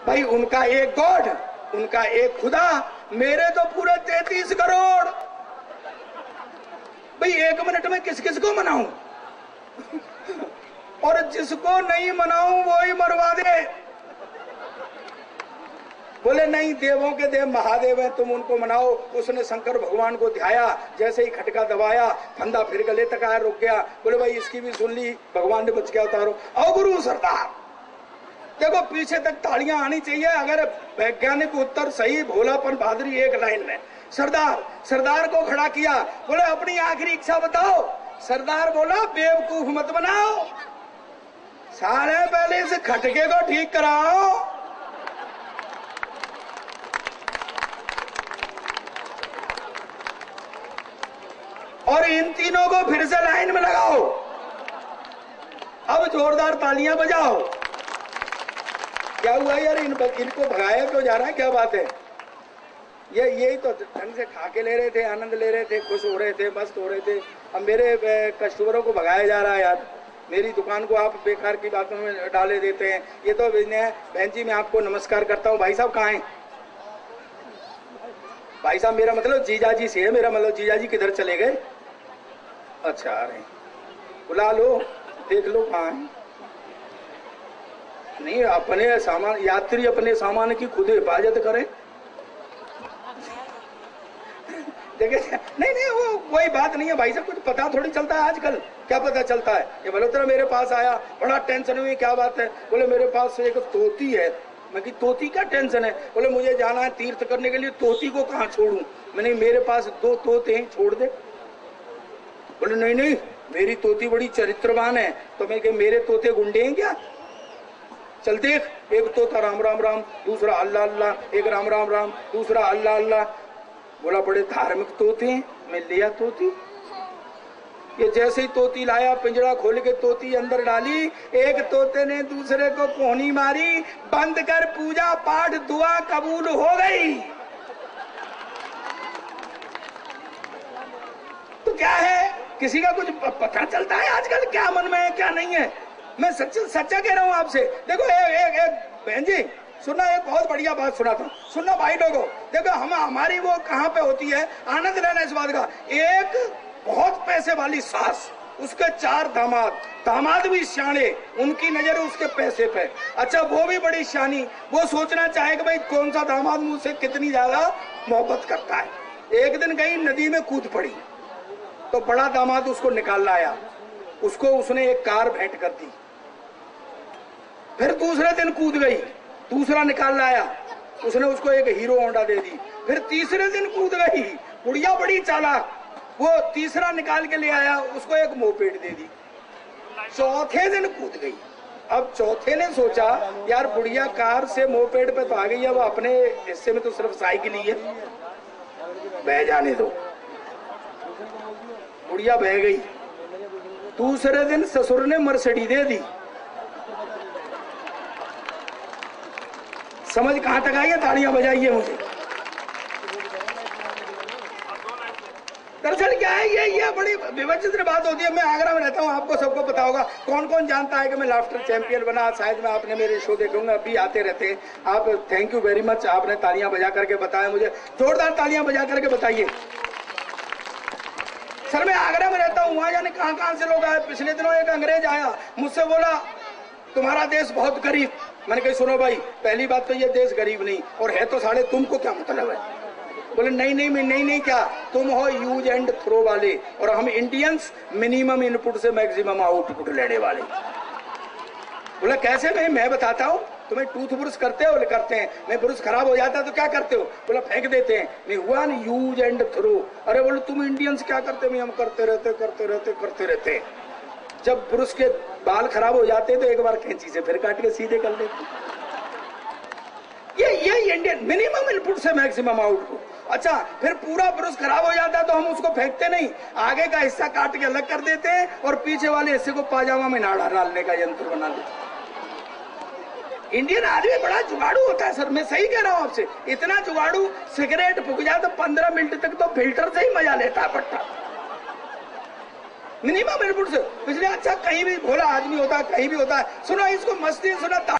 भाई उनका एक गॉड, उनका एक खुदा, मेरे तो पूरे 33 करोड़। भाई 1 मिनट में किस किस को मनाऊं? और जिसको नहीं मनाऊं वो ही मरवा दे। बोले नहीं, देवों के देव महादेव हैं, तुम उनको मनाओ। उसने शंकर भगवान को ध्याया, जैसे ही खटका दबाया फंदा फिर गले तक आया, रुक गया। बोले भाई इसकी भी सुन ली, भगवान ने बच गया, उतारो। आओ गुरु सरदार, देखो पीछे तक तालियां आनी चाहिए अगर वैज्ञानिक उत्तर सही, भोलापन बहादुरी एक लाइन में। सरदार को खड़ा किया, बोले अपनी आखिरी इच्छा बताओ। सरदार बोला बेवकूफ मत बनाओ, सारे पहले इस खटके को ठीक कराओ। और इन तीनों को फिर से लाइन में लगाओ। अब जोरदार तालियां बजाओ। क्या हुआ यार, इनको भगाया क्यों जा रहा है, क्या बात है? यही तो ढंग से खा के ले रहे थे, आनंद ले रहे थे, खुश हो रहे थे, मस्त हो रहे थे। अब मेरे कस्टमरों को भगाया जा रहा है यार। मेरी दुकान को आप बेकार की बातों में डाले देते हैं। ये तो बहन जी मैं आपको नमस्कार करता हूँ। भाई साहब कहाँ हैं? भाई साहब मेरा मतलब जीजा जी से है, मेरा मतलब जीजा जी किधर चले गए? अच्छा आ रहे, बुला लो, देख लो कहाँ है। नहीं, अपने सामान, यात्री अपने सामान की खुद हिफाजत करें। देखिए नहीं वो कोई बात नहीं है भाई साहब, कुछ पता थोड़ी चलता है आजकल। क्या पता चलता है? ये मल्होत्रा मेरे पास आया, बड़ा टेंशन हुई, क्या बात है? बोले मेरे पास एक तोती है। मैं कि तोती का टेंशन है? बोले मुझे जाना है तीर्थ करने के लिए, तोती को कहाँ छोड़ूं? मैंने मेरे पास 2 तोते हैं, छोड़ दे। बोले नहीं मेरी तोती बड़ी चरित्रवान है। तो मैं मेरे तोते गुंडे हैं क्या? चल देख, एक तोता राम राम राम, दूसरा अल्लाह अल्लाह, एक राम राम राम, दूसरा अल्लाह अल्लाह। बोला बड़े धार्मिक तोते हैं। मैं लिया तोती। ये जैसे ही तोती लाया, पिंजरा खोल के तोती अंदर डाली, एक तोते ने दूसरे को कोहनी मारी, बंद कर पूजा पाठ, दुआ कबूल हो गई। तो क्या है, किसी का कुछ पता चलता है आजकल क्या मन में है क्या नहीं है? मैं सच्चा कह रहा हूं आपसे। देखो एक बहन जी सुनना, एक बहुत बढ़िया बात सुनाता हूँ, सुनना भाई लोगों। देखो हमारी वो कहाँ पे होती है, आनंद लेना इस बात का। एक बहुत पैसे वाली सास, उसके 4 दामाद भी सियाने, उनकी नजर उसके पैसे पे। अच्छा वो भी बड़ी सियानी, वो सोचना चाहे कि भाई कौन सा दामाद मुझसे कितनी ज्यादा मोहब्बत करता है। एक दिन गई नदी में कूद पड़ी, तो बड़ा दामाद उसको निकाल लाया, उसको उसने एक कार भेंट कर दी। फिर दूसरे दिन कूद गई, दूसरा निकाल लाया, उसने उसको एक हीरो होंडा दे दी। फिर तीसरे दिन कूद गई, बुढ़िया बड़ी चालाक, वो तीसरा निकाल के ले आया, उसको एक मोपेड दे दी। चौथे दिन कूद गई। अब चौथे ने सोचा यार बुढ़िया कार से मोपेड पे तो आ गई है, वो अपने हिस्से में तो सिर्फ साइकिल ही है, बह जाने दो। बुढ़िया बह गई। दूसरे दिन ससुर ने मर्सिडीज दे दी। समझ कहां तक आई है? तालियां बजाइए मुझे। दरअसल क्या है, ये बड़ी विचित्र बात होती है। मैं आगरा में रहता हूँ, आपको सबको पता होगा। कौन कौन जानता है कि मैं लाफ्टर चैंपियन बना? शायद में आपने मेरे शो देखे होंगे, अभी आते रहते हैं आप। थैंक यू वेरी मच, आपने तालियां बजा करके बताया मुझे। जोरदार तालियां बजा करके बताइए। सर मैं आगरा में रहता हूँ, वहां जाने कहां से लोग आए। पिछले दिनों एक अंग्रेज आया, मुझसे बोला तुम्हारा देश बहुत गरीब। मैंने कहा सुनो भाई, पहली बात तो ये देश गरीब नहीं, और है तो साले तुमको क्या मतलब है? बोले नहीं क्या, तुम हो यूज एंड थ्रो वाले, और हम इंडियंस मिनिमम इनपुट से मैक्सिमम आउटपुट लेने वाले। बोला कैसे? मैं बताता हूँ। तुम्हें टूथ ब्रश करते हो? करते हैं। मैं ब्रश खराब हो जाता है तो क्या करते हो? बोला फेंक देते हैं। मैं हुआ ना यूज एंड थ्रो। अरे बोले तुम इंडियंस क्या करते? हम करते रहते। जब ब्रश के बाल खराब हो जाते तो एक बार कैंची से फिर काट के सीधे कर लेते। ये इंडियन मिनिमम इनपुट से मैक्सिमम आउटपुट। अच्छा फिर पूरा ब्रश खराब हो जाता है तो हम उसको फेंकते नहीं, आगे का हिस्सा काट के अलग कर देते हैं और पीछे वाले हिस्से को पाजामा में नाड़ा डालने का यंत्र बना देते हैं। इंडियन आदमी बड़ा जुगाड़ू होता है सर, मैं सही कह रहा हूँ आपसे। इतना जुगाड़ू, सिगरेट फूक जाए तो 15 मिनट तक तो फिल्टर से ही मजा लेता है पट्टा, मिनिमम इनपुट से। इसलिए अच्छा कहीं भी भोला आदमी होता है, कहीं भी होता है। सुनो इसको मस्ती सुना।